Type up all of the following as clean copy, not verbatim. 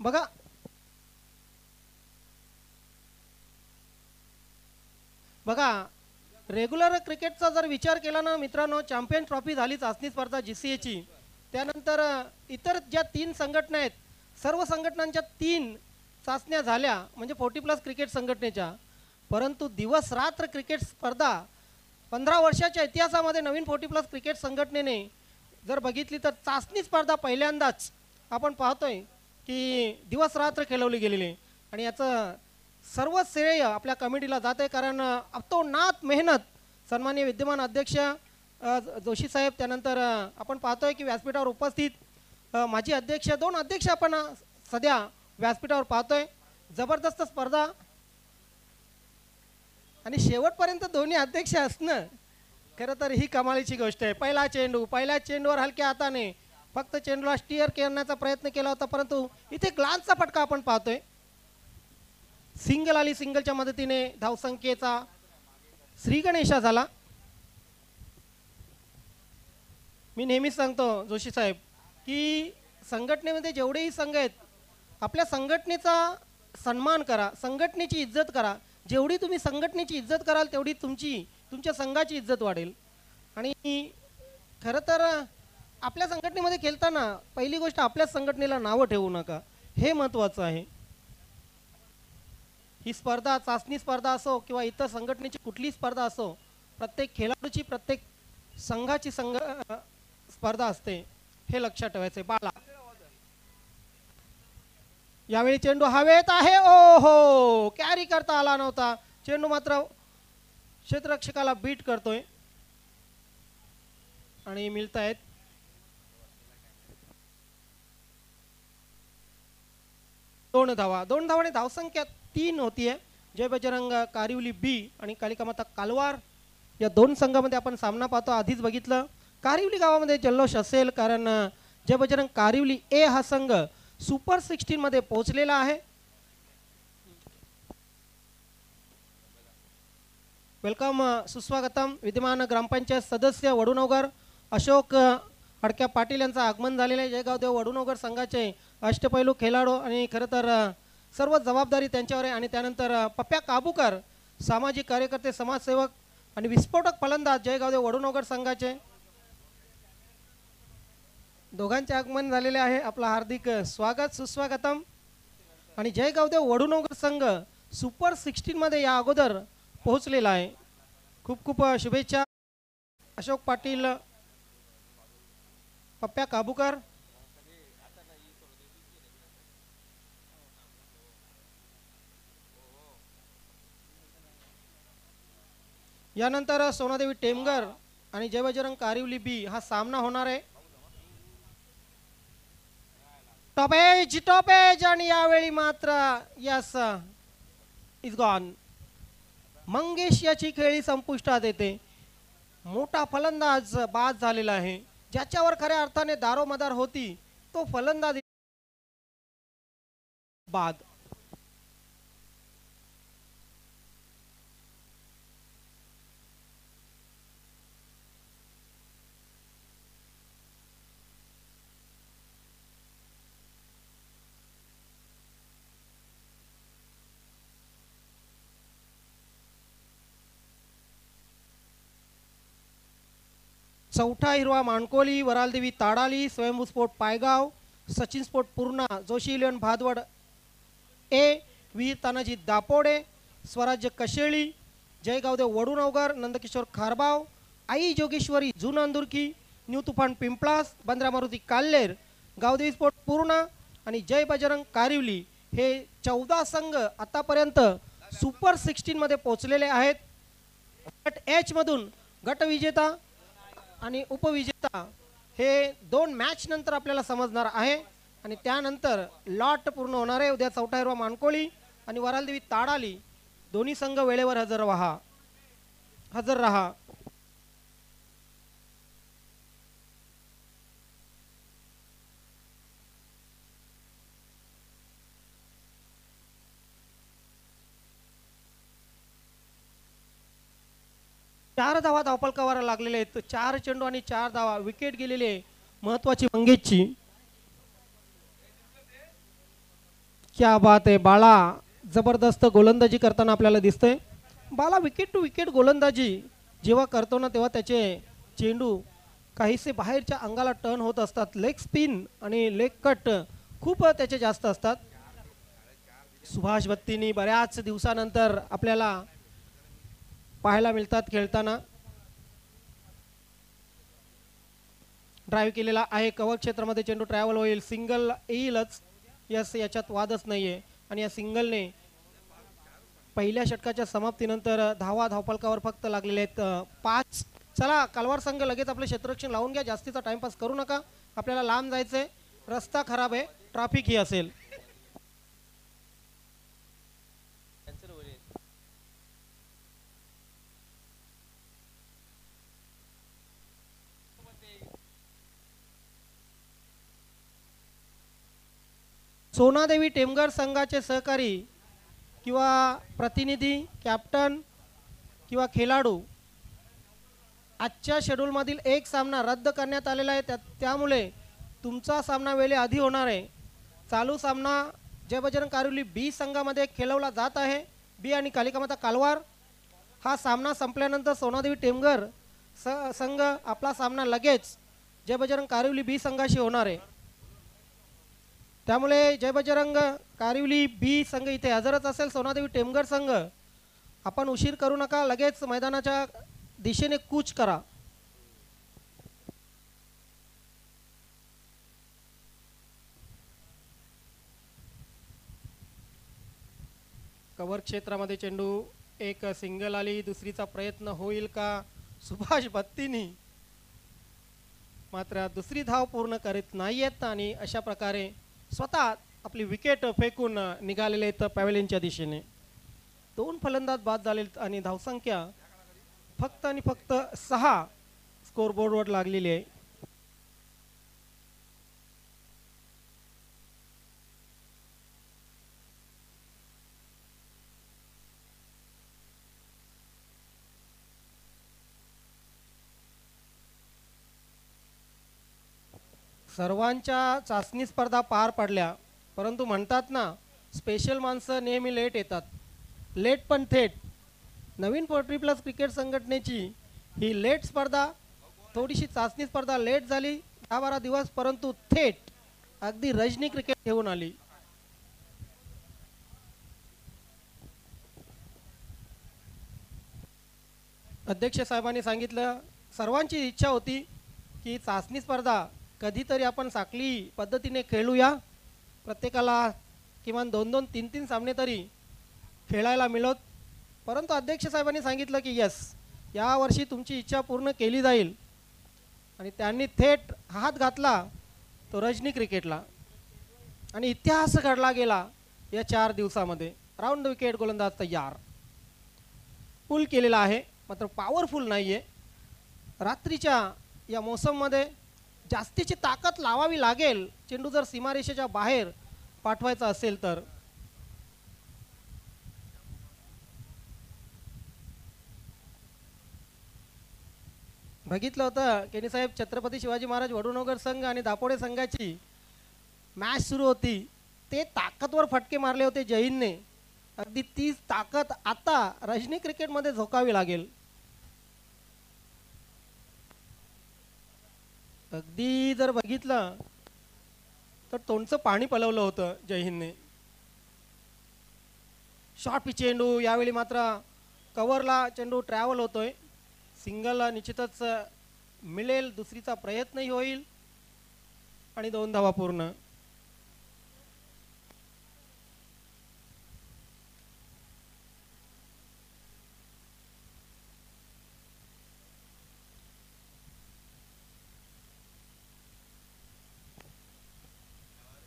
बघा बघा रेग्युलर क्रिकेटचा जर विचार केला ना मित्रांनो, चॅम्पियन ट्रॉफी झाली चाचणी स्पर्धा GCAची, त्यानंतर इतर ज्या 3 संघटना आहेत, सर्व संघटनांच्या 3 चाचण्या झाल्या म्हणजे 40+ क्रिकेट संघटनेच्या. परंतु दिवस रात्र क्रिकेट स्पर्धा 15 वर्षाच्या इतिहासामध्ये नवीन 40+ क्रिकेट संघटनेने जर बघितली तर चाचणी स्पर्धा पहिल्यांदाच आपण पाहतोय की दिवस रात्र खेळवली गेलेली. आणि याचं सर्व श्रेय आपल्या कमिटीला जाते, कारण अतोनात मेहनत सन्माननीय विद्यमान अध्यक्ष जोशी साहेब, त्यानंतर आपण पाहतोय की व्यासपीठावर उपस्थित माजी अध्यक्ष, 2 अध्यक्ष आपण सध्या व्यासपीठावर पाहतोय. जबरदस्त स्पर्धा आणि शेवटपर्यंत दोन्ही अध्यक्ष असणं खरं तर ही कमालीची गोष्ट आहे. पहिल्या चेंडूवर हलक्या हाताने फक्त चेंडूला स्टीअर करण्याचा प्रयत्न केला होता, परंतु इथे ग्लान्सचा फटका आपण पाहतोय. सिंगल आली, सिंगलच्या मदतीने धावसंख्येचा श्री गणेशा झाला. मी नेहमीच सांगतो जोशी साहेब की संघटनेमध्ये जेवढेही संघ आहेत, आपल्या संघटनेचा सन्मान करा, संघटनेची इज्जत करा. जेवढी तुम्ही संघटनेची इज्जत कराल तेवढी तुमच्या संघाची इज्जत वाढेल. आणि खरं तर आपल्या संघटनेमध्ये खेळताना पहिली गोष्ट आपल्याच संघटनेला नावं ठेवू नका, हे महत्त्वाचं आहे. ही स्पर्धा चाचणी स्पर्धा असो किंवा इतर संघटनेची कुठलीही स्पर्धा असो, प्रत्येक खेळाडूची प्रत्येक संघाची स्पर्धा असते, हे लक्षात ठेवायचे. बाला यावेळी चेंडू हवेत आहे, ओहो कॅरी करता आला नव्हता. चेंडू मात्र क्षेत्ररक्षकाला बीट करतोय आणि मिळतायत 2 धावा. 2 धावाने धावसंख्या 3 होतीये. जय बजरंग कारिवली बी आणि कालिकामाता कालवार या 2 संघामध्ये आपण सामना पाहतो. आधीच बघितलं कारिवली गावामध्ये जल्लोष असेल, कारण जय बजरंग कारिवली ए हा संघ सुपर 16 मध्ये पोहोचलेला आहे. वेलकम, सुस्वागतम. विद्यमान ग्रामपंचायत सदस्य वडूनगर अशोक अडक्या पाटील यांचं आगमन झालेलं आहे. जयगावदेव वडूनगर संघाचे अष्टपैलू खेळाडू आणि खरं तर सर्व जबाबदारी त्यांच्यावर आहे. आणि त्यानंतर पप्प्या काबूकर सामाजिक कार्यकर्ते, समाजसेवक आणि विस्फोटक फलंदाज जयगावदेव वडूनगर संघाचे, दोघांचे आगमन झालेले आहे. आपलं हार्दिक स्वागत, सुस्वागतम. आणि जयगावदेव वडूनगर संघ सुपर 16 मध्ये या अगोदर पोहोचलेला आहे. खूप खूप शुभेच्छा. अशोक पाटील, पप्प्या काबूकर, यानंतर सोनादेवी टेमगर आणि जय बजरंग कारिवली बी हा सामना होणार आहे. टॉपेज आणि यावेळी मात्र यस इज गॉन. मंगेश याची खेळी संपुष्टात येते. मोठा फलंदाज बाद झालेला आहे. ज्याच्यावर खऱ्या अर्थाने दारोमदार होती तो फलंदाज बाद. चौथा हिरवा Mankoli, Varaldevi Tadali, Swayambhu sport Paygaon, Sachin sport Purna, Joshi eleven Bhadwad A, Veer Tanaji Dapode, Swarajya Kasheli, Jaygavdev Vadunagar, Nandkishor Kharbao, आई जोगेश्वरी जून अंदुरकी, न्यू तुफान पिंपळास, बंद्रा मारुती काल्लेर, गावदेवी स्पोर्ट पूर्णा आणि जय बजरंग कारिवली हे 14 संघ आतापर्यंत सुपर 16 मध्ये पोहोचलेले आहेत. गट एच मधून गटविजेता आणि उपविजेता हे 2 मॅच नंतर आपल्याला समजणार आहे. आणि त्यानंतर लॉट पूर्ण होणार आहे. उद्या चौथा हिरवा माणकोली आणि वरालदेवी ताडाली दोन्ही संघ वेळेवर हजर राहा. चार धावा धावपलकावर लागलेले आहेत. 4 चेंडू आणि 4 धावा. विकेट गेलेले महत्वाची मंगेशची. क्या बात आहे, बाळा जबरदस्त गोलंदाजी करताना आपल्याला दिसतंय. बाला विकेट टू विकेट गोलंदाजी जेव्हा करतो ना तेव्हा त्याचे चेंडू काहीसे बाहेरच्या अंगाला टर्न होत असतात. लेग स्पिन आणि लेग कट खूप त्याचे जास्त असतात. सुभाष बत्तीनी बऱ्याच दिवसानंतर आपल्याला पाहायला मिळतात खेळताना. ड्राईव्ह केलेला आहे, कव्हर क्षेत्रामध्ये चेंडू ट्रॅव्हल होईल, सिंगल येईलच, यस याच्यात वादच नाहीये. आणि या सिंगलने पहिल्या षटकाच्या समाप्तीनंतर धावफलकावर फक्त लागलेले आहेत 5. चला कालवार संघ लगेच आपले क्षेत्ररक्षण लावून घ्या, जास्तीचा टाइमपास करू नका, आपल्याला लांब जायचंय, रस्ता खराब आहे, ट्रॅफिक ही असेल. सोनादेवी टेमघर संघाचे सहकारी किंवा प्रतिनिधी, कॅप्टन किंवा खेळाडू, आजच्या शेड्यूलमधील एक सामना रद्द करण्यात आलेला आहे, त्यामुळे तुमचा सामना वेळेआधी होणार आहे. चालू सामना जय बजरंग कारिवली बी संघामध्ये खेळवला जात आहे. बी आणि कालिकामाता कालवार. हा सामना संपल्यानंतर सोनादेवी टेमघर संघ आपला सामना लगेच जय बजरंग कारिवली बी संघाशी होणार आहे. त्यामुळे जय बजरंग कारिवली बी संघ इथे हजरच असेल. सोनादेवी टेमघर संघ आपण उशीर करू नका, लगेच मैदानाच्या दिशेने कूच करा. कव्हर क्षेत्रामध्ये चेंडू एक सिंगल आली, दुसरीचा प्रयत्न होईल का सुभाष बत्तीनी, मात्र दुसरी धाव पूर्ण करीत नाहीयेत आणि अशा प्रकारे स्वतः आपली विकेट फेकून निघालेले आहेत पॅव्हेलियनच्या दिशेने. 2 फलंदाज बाद झाले आणि धावसंख्या फक्त आणि फक्त 6 स्कोरबोर्डवर लागलेली आहे. सर्वांच्या चाचणी स्पर्धा पार पडल्या, परंतु म्हणतात ना स्पेशल माणसं नेहमी लेट येतात. लेट पण थेट. नवीन पोल्ट्री प्लस क्रिकेट संघटनेची ही लेट स्पर्धा, थोडीशी चाचणी स्पर्धा लेट झाली 10-12 दिवस, परंतु थेट अगदी रजनी क्रिकेट घेऊन आली. अध्यक्ष साहेबांनी सांगितलं, सर्वांची इच्छा होती की चाचणी स्पर्धा कधीतरी आपण साखळी पद्धतीने खेळूया, प्रत्येकाला किमान 2-2, 3-3 सामने तरी खेळायला मिळत. परंतु अध्यक्ष साहेबांनी सांगितलं की यस, यावर्षी तुमची इच्छा पूर्ण केली जाईल आणि त्यांनी थेट हात घातला तो रजनी क्रिकेटला आणि इतिहास घडला गेला या 4 दिवसामध्ये. राऊंड विकेट गोलंदाज तयार, पुल केलेला आहे मात्र पॉवरफुल नाही आहे. रात्रीच्या या मोसममध्ये जास्तीची ताकद लावावी लागेल चेंडू जर सीमारेषेच्या बाहेर पाठवायचा असेल तर. बघितलं होतं केनी साहेब, छत्रपती शिवाजी महाराज वडूनगर संघ आणि दापोडे संघाची मॅच सुरू होती, ते ताकदवर फटके मारले होते जैनने. अगदी तीच ताकद आता रजनी क्रिकेटमध्ये झोकावी लागेल. अगदी जर बघितलं तर तोंडचं पाणी पलवलं होतं जयहिंदने. शॉर्ट पिच चेंडू, यावेळी मात्र कव्हरला चेंडू ट्रॅव्हल होतोय. सिंगल निश्चितच मिळेल, दुसरीचा प्रयत्नही होईल आणि 2 धावा पूर्ण.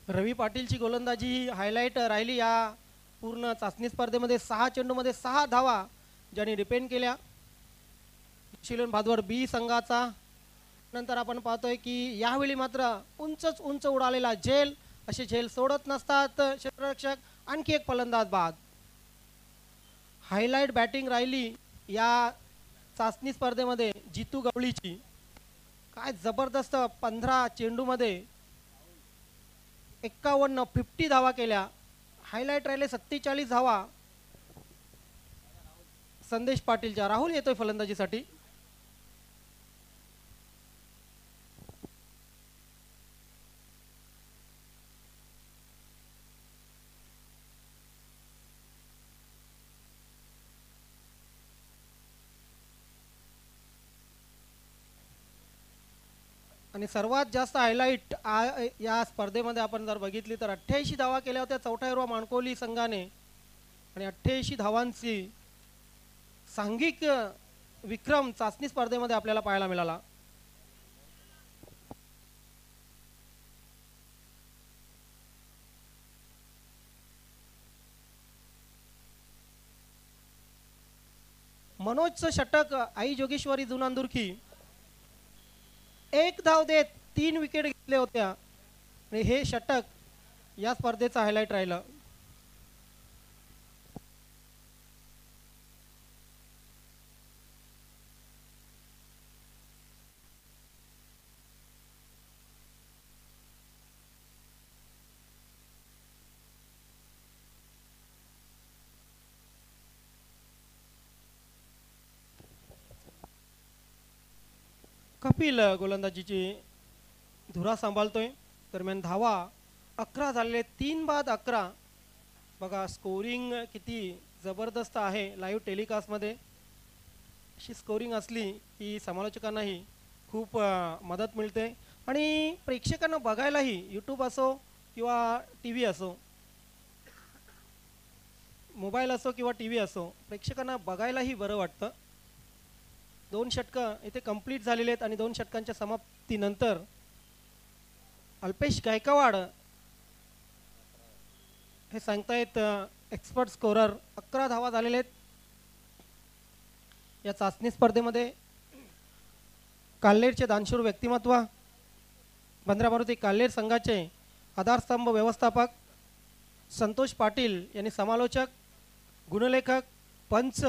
रवी पाटीलची गोलंदाजी ही हायलाईट राहिली या पूर्ण चाचणी स्पर्धेमध्ये. 6 चेंडूमध्ये 6 धावा ज्यांनी डिपेंड केल्या. शिलन भादवर बी संघाचा. नंतर आपण पाहतोय की यावेळी मात्र उंच उडालेला झेल, असे झेल सोडत नसतात क्षेत्ररक्षक. आणखी एक फलंदाज बाद. हायलाईट बॅटिंग राहिली या चाचणी स्पर्धेमध्ये जितू गवळीची. काय जबरदस्त 15 चेंडूमध्ये 51 50 धावा केल्या. हायलाईट राहिले 47 धावा संदेश पाटीलच्या. राहुल येतोय फलंदाजीसाठी. आणि सर्वात जास्त हायलाईट या स्पर्धेमध्ये आपण जर बघितली तर 88 धावा केल्या होत्या चौथा हिरवा माणकोली संघाने आणि 88 धावांची सांघिक विक्रम चाचणी स्पर्धेमध्ये आपल्याला पाहायला मिळाला. मनोजचं षटक आई जोगेश्वरी जुनांदुर्खी 1 धाव देत 3 विकेट घेतल्या होत्या आणि हे षटक या स्पर्धेचा हायलाईट राहिलं. कपिल गोलंदाजीची धुरा सांभाळतोय. दरम्यान धावा 11 झालेले 3 बाद 11. बघा स्कोरिंग किती जबरदस्त आहे. लाईव्ह टेलिकास्टमध्ये अशी स्कोरिंग असली की समालोचकांनाही खूप मदत मिळते आणि प्रेक्षकांना बघायलाही यूट्यूब असो किंवा टी व्ही असो, मोबाईल असो किंवा टी व्ही असो, प्रेक्षकांना बघायलाही बरं वाटतं. 2 षटकं इथे कंप्लीट झालेले आहेत आणि 2 षटकांच्या समाप्तीनंतर अल्पेश गायकवाड हे सांगतायत एक्सपर्ट स्कोरर 11 धावा झालेले आहेत या चाचणी स्पर्धेमध्ये. काल्हेरचे दानशूर व्यक्तिमत्व, बंद्रा मारुती काल्हेर संघाचे आधारस्तंभ व्यवस्थापक संतोष पाटील यांनी समालोचक, गुणलेखक, पंच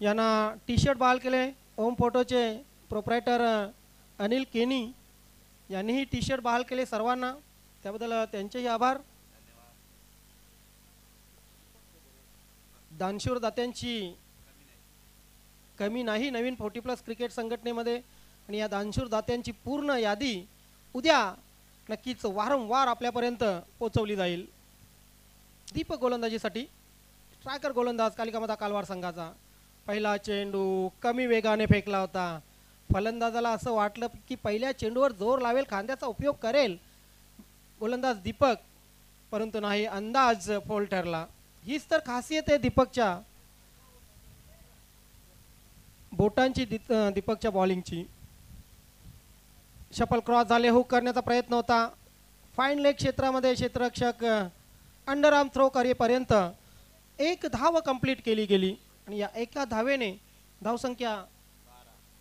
यांना टी शर्ट बहाल केले. ओम फोटोचे प्रोप्रायटर अनिल केनी यांनीही टी शर्ट बहाल केले सर्वांना, त्याबद्दल त्यांचेही आभार. दानशूर दात्यांची कमी नाही नवीन 40+ क्रिकेट संघटनेमध्ये आणि या दानशूर दात्यांची पूर्ण यादी उद्या नक्कीच वारंवार आपल्यापर्यंत पोहोचवली जाईल. दीपक गोलंदाजीसाठी स्ट्रायकर गोलंदाज कालिका कालवार संघाचा. पहिला चेंडू कमी वेगाने फेकला होता. फलंदाजाला असं वाटलं की पहिल्या चेंडूवर जोर लावेल, खांद्याचा उपयोग करेल गोलंदाज दीपक, परंतु नाही, अंदाज फोल ठरला. हीच तर खासियत आहे दीपकच्या, बोटांची दीपकच्या बॉलिंगची. शफल क्रॉस झाले, हुक करण्याचा प्रयत्न होता. फाईन लेग क्षेत्रामध्ये क्षेत्ररक्षक अंडरआर्म थ्रो करेपर्यंत 1 धाव कंप्लीट केली गेली आणि या एका धावेने धावसंख्या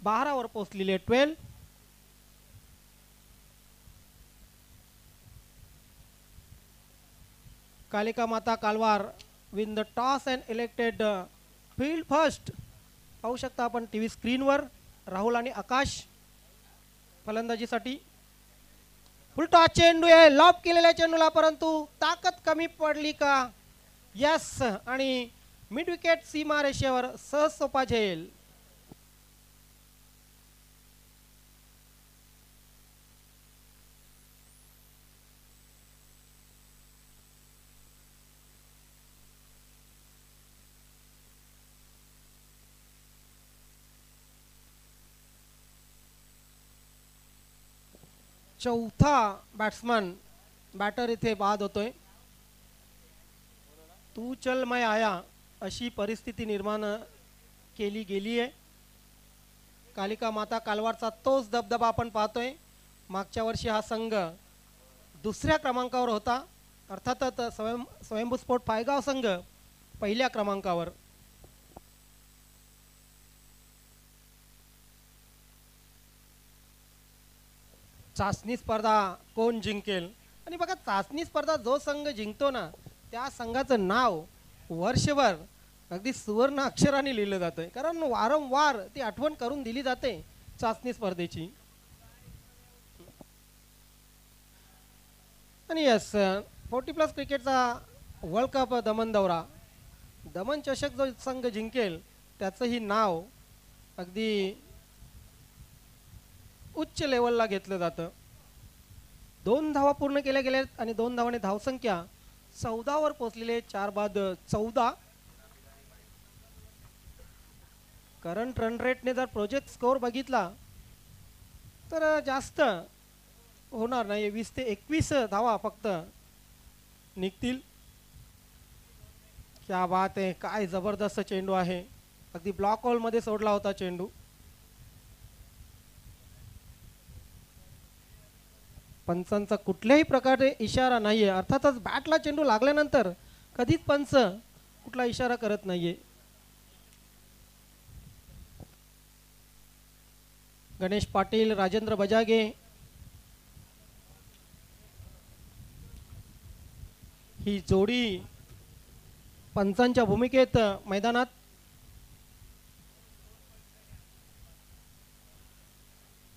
12 वर पोहोचलेली आहे. 12. कालिका माता Kalwar win the toss and elected field first. पाहू शकता आपण टीव्ही स्क्रीनवर राहुल आणि आकाश फलंदाजीसाठी. फुल टॉस चेंडू आहे, लॉब केलेल्या चेंडूला, परंतु ताकद कमी पडली का? यस, आणि मिड विकेट सीमा रेषेवर सहज सोपा झेल. चौथा बॅट्समन बॅटर इथे बाद होतोय. तू चल मैं आया अशी परिस्थिती निर्माण केली गेली आहे. कालिका माता कालवारचा तोच दबदबा आपण पाहतोय. मागच्या वर्षी हा संघ 2ऱ्या क्रमांकावर होता, अर्थातच स्वयंभू स्पोर्ट पायगाव संघ 1ल्या क्रमांकावर. चाचणी स्पर्धा कोण जिंकेल? आणि बघा, चाचणी स्पर्धा जो संघ जिंकतो ना, त्या संघाचं नाव वर्षभर अगदी सुवर्ण अक्षराने लिहिलं जातं, कारण वारंवार ती आठवण करून दिली जाते चाचणी स्पर्धेची. आणि यस, 40+ क्रिकेटचा वर्ल्ड कप दमन दौरा, दमन चषक जो संघ जिंकेल त्याचंही नाव अगदी उच्च लेवलला घेतलं जातं. 2 धावा पूर्ण केल्या गेल्यात आणि 2 धावाने धावसंख्या 14 वर पोहोचलेले 4 बाद 14. करंट रन रेटने जर प्रोजेक्ट स्कोअर बघितला तर जास्त होणार नाही, 20 ते 21 धावा फक्त निघतील. क्या बात आहे, काय जबरदस्त चेंडू आहे, अगदी ब्लॉक होल मध्ये सोडला होता चेंडू. पंचांचा कुठल्याही प्रकारे इशारा नाहीये, अर्थातच बॅटला चेंडू लागल्यानंतर कधीच पंच कुठला इशारा करत नाहीये. गणेश पाटील, राजेंद्र बजागे ही जोडी पंचांच्या भूमिकेत मैदानात.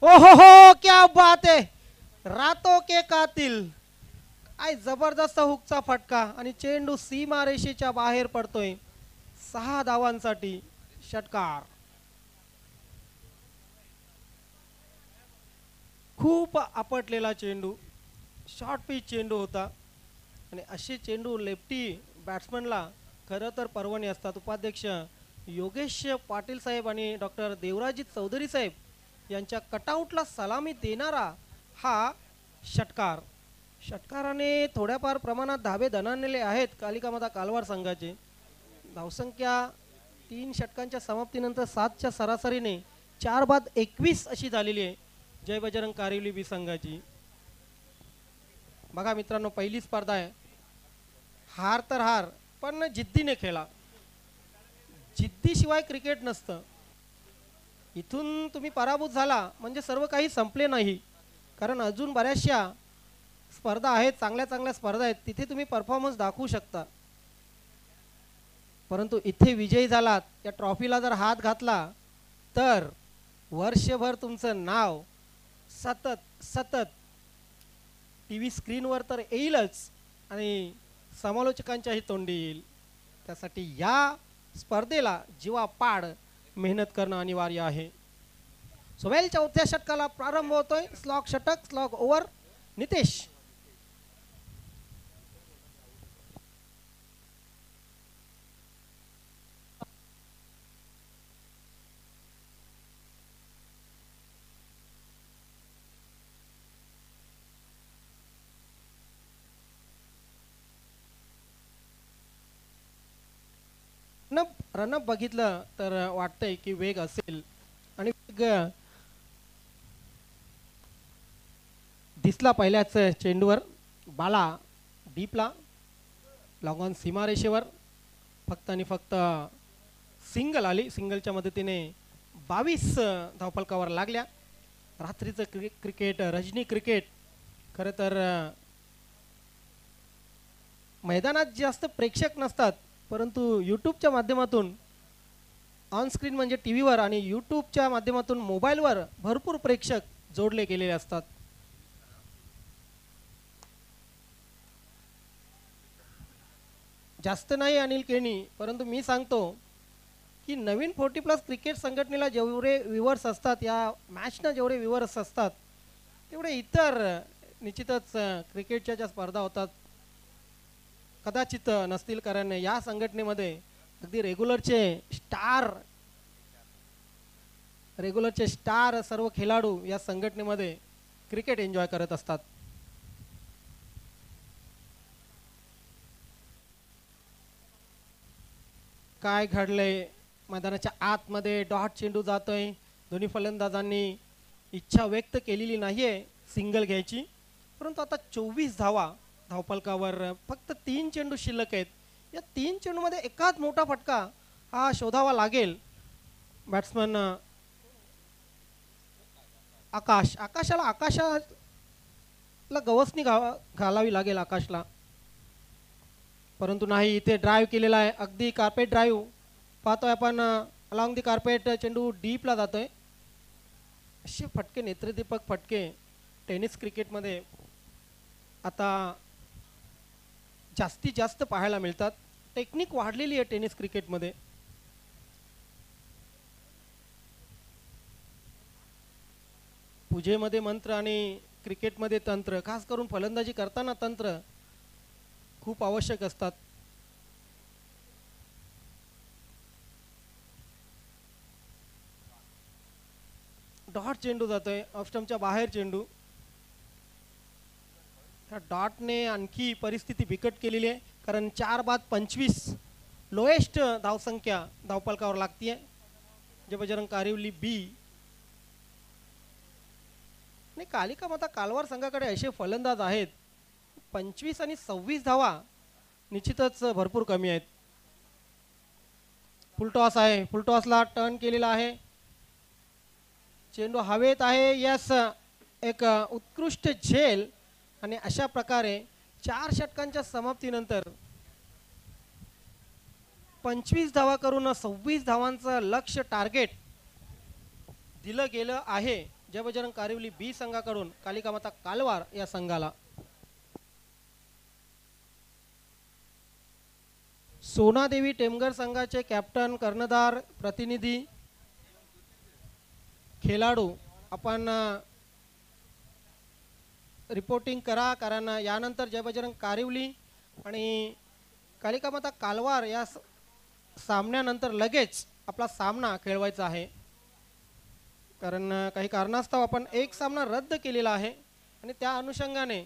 ओहो हो, क्या बात है, रातों के कातिल, काय जबरदस्त हुकचा फटका आणि चेंडू सीमारेषेच्या बाहेर पडतोय. 6 धावांसाठी षटकार. खूप आपटलेला चेंडू, शॉर्ट पिच चेंडू होता आणि असे चेंडू लेफ्टी बॅट्समनला खरं तर पर्वणी असतात. उपाध्यक्ष योगेश पाटील साहेब आणि डॉक्टर देवराजी चौधरी साहेब यांच्या कटआउटला सलामी देणारा हा षटकार. षटकाराने थोड्याफार प्रमाणात धाबे दणाणलेले आहेत कालिकामाता कालवार संघाचे. धावसंख्या 3 षटकांच्या समाप्तीनंतर 7च्या सरासरीने 4 बाद 21 अशी झालेली आहे जय बजरंग कारिवली बी संघाची. बघा मित्रांनो, पहिली स्पर्धा आहे, हार तर हार पण जिद्दीने खेळा. जिद्दीशिवाय क्रिकेट नसतं. इथून तुम्ही पराभूत झाला म्हणजे सर्व काही संपले नाही, कारण अजून बऱ्याचशा स्पर्धा आहेत, चांगल्या चांगल्या स्पर्धा आहेत, तिथे तुम्ही परफॉर्मन्स दाखवू शकता. परंतु इथे विजयी झालात, या ट्रॉफीला जर हात घातला तर वर्षभर तुमचं नाव सतत सतत टीव्ही स्क्रीनवर तर येईलच आणि समालोचकांच्याही तोंडी येईल. त्यासाठी या स्पर्धेला जीवापाड मेहनत करणं अनिवार्य आहे. सोवेल 4थ्या षटकाला प्रारंभ होतोय. स्लॉग षटक, स्लॉग ओव्हर. नितेश. रनअप बघितलं तर वाटतंय की वेग असेल आणि वेग दिसला पहिल्याच चेंडूवर. बाला डीपला, लॉंग ऑन सीमारेषेवर, फक्त आणि फक्त सिंगल आली. सिंगलच्या मदतीने 22 धावफलकावर लागल्या. रात्रीचं क्रिकेट, रजनी क्रिकेट खरं तर मैदानात जास्त प्रेक्षक नसतात, परंतु यूट्यूबच्या माध्यमातून ऑन स्क्रीन म्हणजे टी व्हीवर आणि यूट्यूबच्या माध्यमातून मोबाईलवर भरपूर प्रेक्षक जोडले गेलेले असतात. जास्त नाही अनिल केनी, परंतु मी सांगतो की नवीन 40+ क्रिकेट संघटनेला जेवढे व्ह्यूअर्स असतात, या मॅचना जेवढे व्ह्यूअर्स असतात तेवढे इतर निश्चितच क्रिकेटच्या ज्या स्पर्धा होतात कदाचित नसतील, कारण या संघटनेमध्ये अगदी रेग्युलरचे स्टार सर्व खेळाडू या संघटनेमध्ये क्रिकेट एन्जॉय करत असतात. काय घडलंय मैदानाच्या आतमध्ये, डॉट चेंडू जातोय. दोन्ही फलंदाजांनी इच्छा व्यक्त केलेली नाहीये सिंगल घ्यायची, परंतु आता 24 धावा धावफलकावर, फक्त 3 चेंडू शिल्लक आहेत. या 3 चेंडूमध्ये एकाच मोठा फटका हा शोधावा लागेल बॅट्समन आकाशाला गवसणी घालावी लागेल आकाशला, परंतु नाही. इथे ड्राईव्ह केलेला आहे, अगदी कार्पेट ड्राईव्ह पाहतोय आपण. अलॉंग दी कार्पेट चेंडू डीपला जातोय. असे फटके, नेत्रदीपक फटके टेनिस क्रिकेटमध्ये आता जास्तीत जास्त पाहायला मिळतात. टेक्निक वाढलेली आहे टेनिस क्रिकेटमध्ये. पूजेमध्ये मंत्र आणि क्रिकेटमध्ये तंत्र, खास करून फलंदाजी करताना तंत्र खूप आवश्यक असतात. डॉट चेंडू जातोय, ऑफस्टंपच्या बाहेर चेंडू. ह्या डॉटने आणखी परिस्थिती बिकट केलेली आहे, कारण 4 बाद 25 लोएस्ट धावसंख्या धावपलकावर लागतीये. जे बजरंग कारिवली बी नाही, कालिका माता कालवार संघाकडे असे फलंदाज आहेत, 25 आणि 26 धावा निश्चितच भरपूर कमी आहेत. फुलटॉस आहे, फुलटॉसला टर्न केलेला आहे, चेंडू हवेत आहे. यस, एक उत्कृष्ट झेल. आणि अशा प्रकारे 4 षटकांच्या समाप्तीनंतर 25 धावा करून 26 धावांचं लक्ष्य टार्गेट दिलं गेलं आहे जय बजरंग कारिवली बी संघाकडून कालिका माता कालवार या संघाला. सोनादेवी टेमघर संघाचे कॅप्टन, कर्णधार, प्रतिनिधी, खेळाडू आपण रिपोर्टिंग करा, कारण यानंतर जय बजरंग कारिवली आणि कालिका माता कालवार या सामन्यानंतर लगेच आपला सामना खेळवायचा आहे, कारण काही कारणास्तव आपण एक सामना रद्द केलेला आहे. आणि त्या अनुषंगाने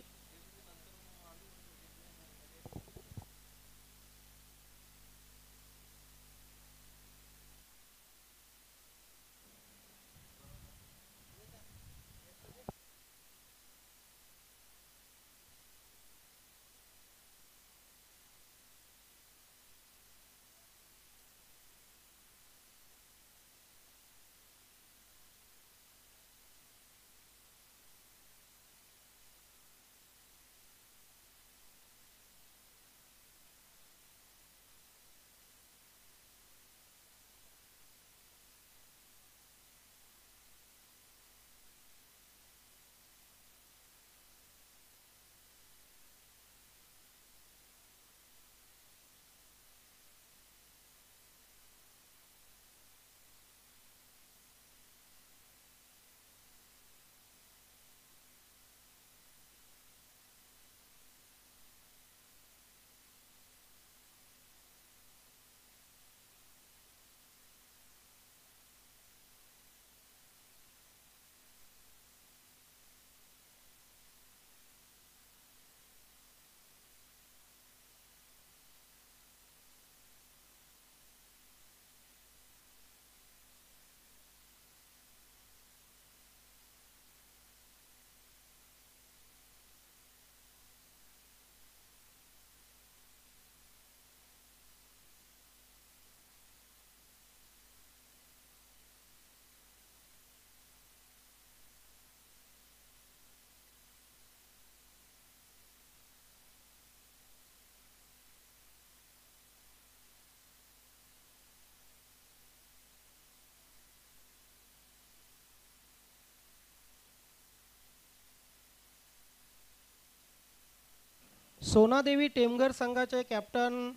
सोनादेवी टेमघर संघाचे कॅप्टन,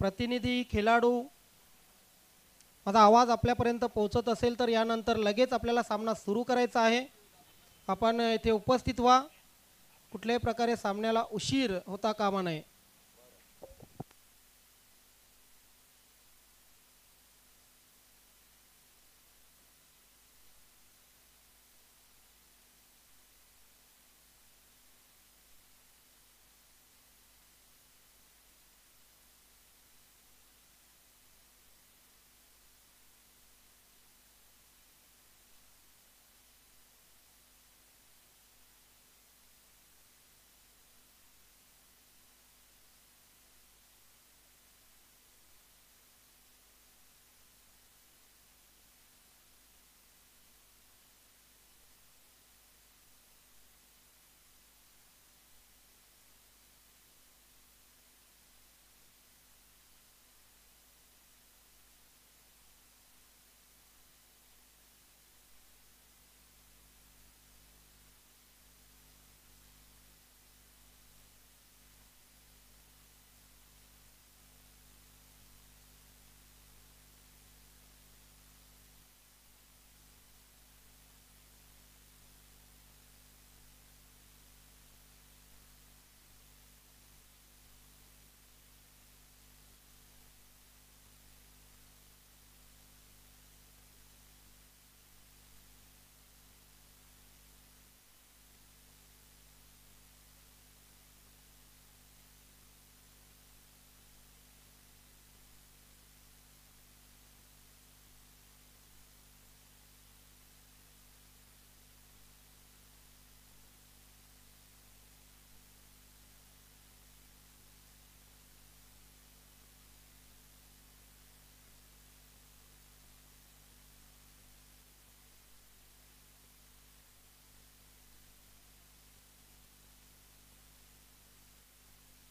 प्रतिनिधी, खेळाडू, माझा आवाज आपल्यापर्यंत पोहोचत असेल तर यानंतर लगेच आपल्याला सामना सुरू करायचा आहे. आपण इथे उपस्थित व्हा, कुठल्याही प्रकारे सामन्याला उशीर होता कामा नये.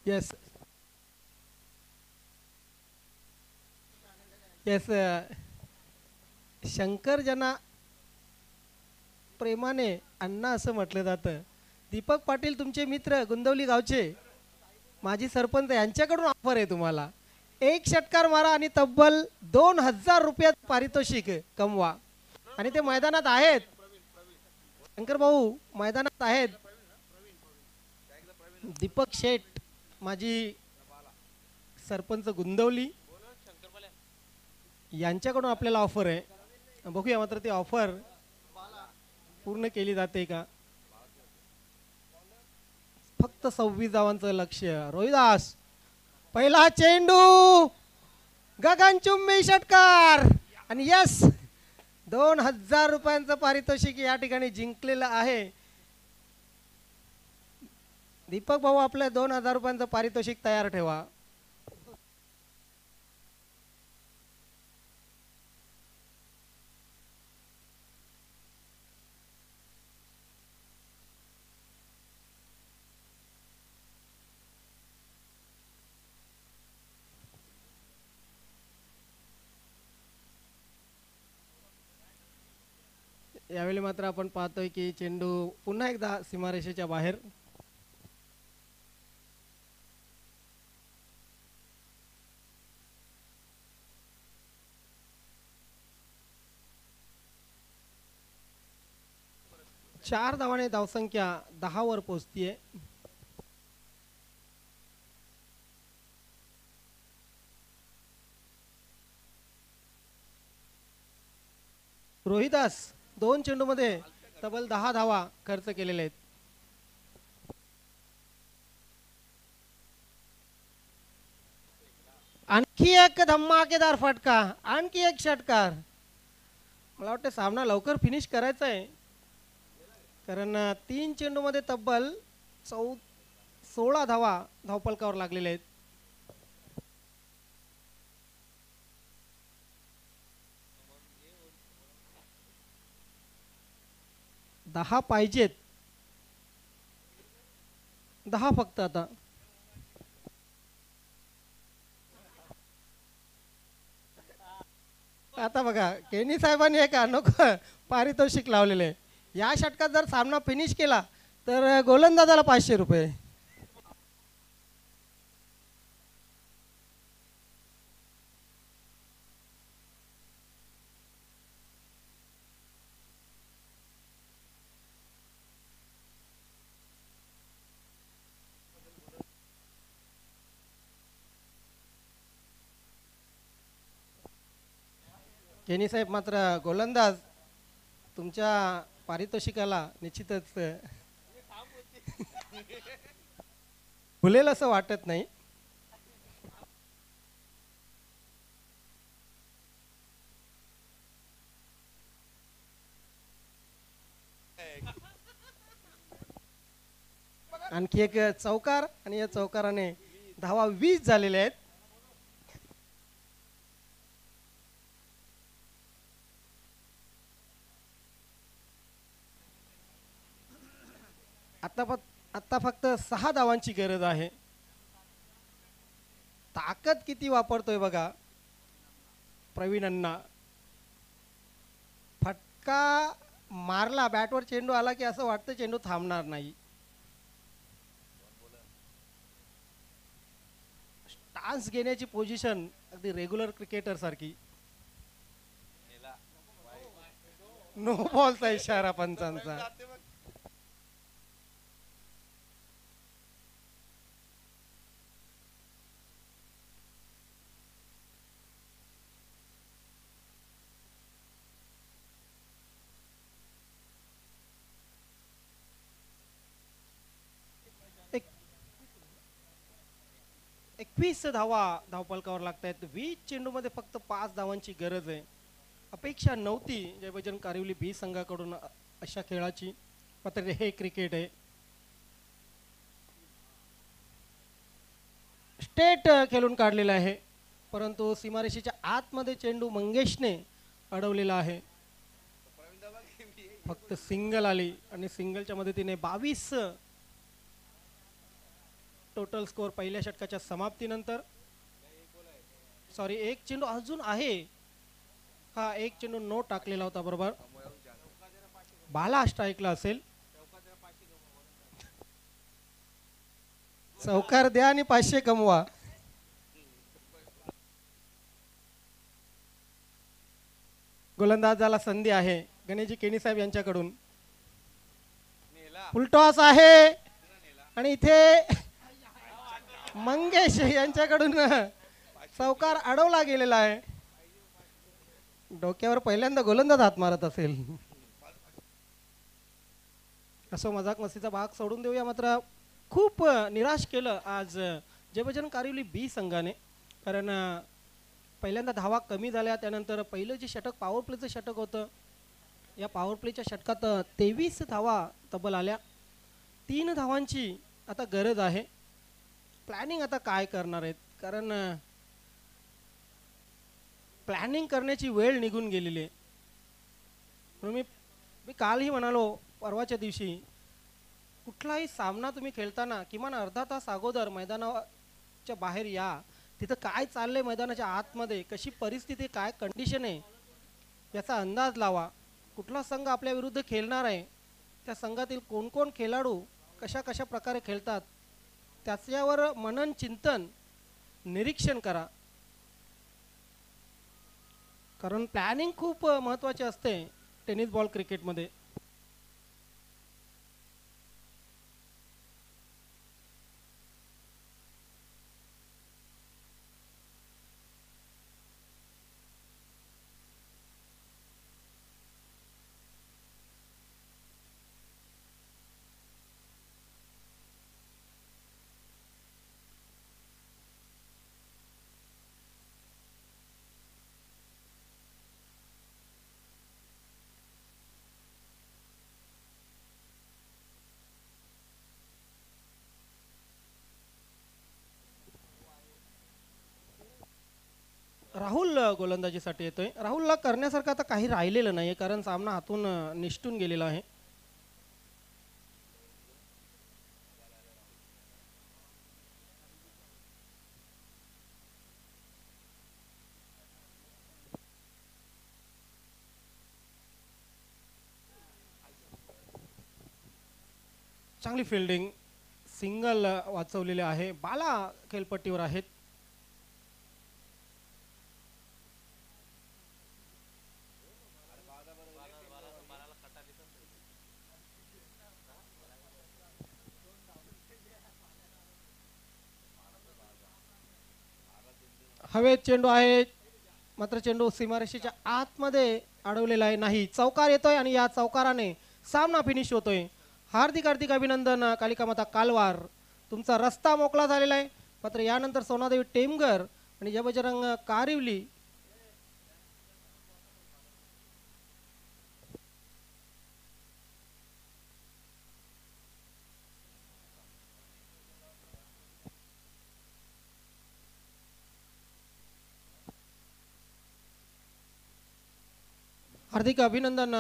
येस येस शंकर ज्यांना प्रेमाने अण्णा असं म्हटलं जातं, दीपक पाटील तुमचे मित्र गुंदवली गावचे माजी सरपंच यांच्याकडून ऑफर आहे तुम्हाला. एक षटकार मारा आणि तब्बल 2000 रुपयात पारितोषिक कमवा. आणि ते मैदानात आहेत, शंकर भाऊ मैदानात आहेत. दीपक शेठ माजी सरपंच गुंदवली यांच्याकडून आपल्याला ऑफर आहे. बघूया मात्र ती ऑफर पूर्ण केली जाते का. फक्त 26 धावांचं लक्ष. रोहिदास पहिला चेंडू गगनचुंबी षटकार आणि यस 2000 रुपयांचं पारितोषिक या ठिकाणी जिंकलेलं आहे. दीपक भाऊ आपल्या 2000 रुपयांचं पारितोषिक तयार ठेवा. यावेळी मात्र आपण पाहतोय की चेंडू पुन्हा एकदा सीमारेषेच्या बाहेर. चार धावाने धावसंख्या 10 वर पोहोचतीये. रोहिदास 2 चेंडूमध्ये तब्बल 10 धावा खर्च केलेले आहेत. आणखी एक धमाकेदार फटका, आणखी एक षटकार. मला वाटतं सामना लवकर फिनिश करायचा आहे, कारण 3 चेंडूमध्ये तब्बल 16 धावा धावफलकावर लागलेल्या आहेत. दहा पाहिजेत, 10 फक्त. आता बघा केनी साहेबांनी एक अनोखं पारितोषिक लावलेलं आहे. या षटकात जर सामना फिनिश केला तर गोलंदाजाला 500 रुपये. केनी साहेब मात्र गोलंदाज तुमच्या पारितोषिकाला निश्चितच भुलेल असं वाटत नाही. आणखी एक चौकार आणि या चौकाराने धावा 20 झालेले आहेत. आता फक्त 6 धावांची गरज आहे. ताकद किती वापरतोय बघा प्रवीण अण्णा. फटका मारला, बॅटवर चेंडू आला की असं वाटतं चेंडू थांबणार नाही. स्टान्स घेण्याची पोझिशन अगदी रेग्युलर क्रिकेटर सारखी. नो बॉलचा इशारा पंचांचा. एक 21 धावा धावफलकावर लागत आहेत. 20 चेंडूमध्ये फक्त 5 धावांची गरज आहे. अपेक्षा नव्हती जय बजरंग कारिवली बी संघाकडून अशा खेळाची, मात्र हे क्रिकेट आहे. स्टेट खेळून काढलेला आहे, परंतु सीमारेषेच्या आतमध्ये चेंडू मंगेशने अडवलेला आहे. फक्त सिंगल आली आणि सिंगलच्या मदतीने 22 टोटल स्कोर पहिल्या षटकाच्या समाप्तीनंतर. सॉरी, एक चेंडू अजून आहे. हा, एक चेंडू नो टाकलेला होता. बरोबर, बाला स्ट्राईकला असेल. चौकार द्या आणि 500 कमवा. गोलंदाजाला संधी आहे गणेशजी केणी साहेब यांच्याकडून. फुलटॉस आहे आणि इथे मंगेश यांच्याकडून चौकार अडवला गेलेला आहे. डोक्यावर पहिल्यांदा गोलंदाज हात मारत असेल. असो, मजाक मस्तीचा भाग सोडून देऊया. मात्र खूप निराश केलं आज जयबजरंग कारिवली बी संघाने. कारण पहिल्यांदा धावा कमी झाल्या. त्यानंतर पहिलं जे षटक पॉवर प्लेचं षटक होतं, या पॉवर प्लेच्या षटकात 23 धावा तब्बल आल्या. 3 धावांची आता गरज आहे. प्लॅनिंग आता काय करणार आहेत, कारण प्लॅनिंग करण्याची वेळ निघून गेलेली आहे. म्हणून मी कालही म्हणालो, परवाच्या दिवशी कुठलाही सामना तुम्ही खेळताना किमान अर्धा तास अगोदर मैदानाच्या बाहेर या. तिथं काय चाललंय मैदानाच्या आतमध्ये, कशी परिस्थिती, काय कंडिशन आहे याचा अंदाज लावा. कुठला संघ आपल्या विरुद्ध खेळणार आहे, त्या संघातील कोण कोण खेळाडू कशा कशा प्रकारे खेळतात, त्याच्यावर मनन चिंतन निरीक्षण करा. कारण प्लॅनिंग खूप महत्त्वाचे असते टेनिस बॉल क्रिकेटमध्ये. राहुल गोलंदाजीसाठी येतोय. राहुलला करण्यासारखं आता काही राहिलेलं नाही, कारण सामना हातून निष्ठून गेलेला आहे. चांगली फिल्डिंग, सिंगल वाचवलेले आहे. बाला खेळपट्टीवर आहेत. हवेत चेंडू आहे, मात्र चेंडू सीमारेषेच्या आतमध्ये अडवलेला आहे. नाही, चौकार येतोय आणि या चौकाराने सामना फिनिश होतोय. हार्दिक हार्दिक अभिनंदन कालिका माता कालवार, तुमचा रस्ता मोकळा झालेला आहे. मात्र यानंतर सोनादेवी टेमगर आणि जयबजरंग कारिवली हार्दिक अभिनंदन.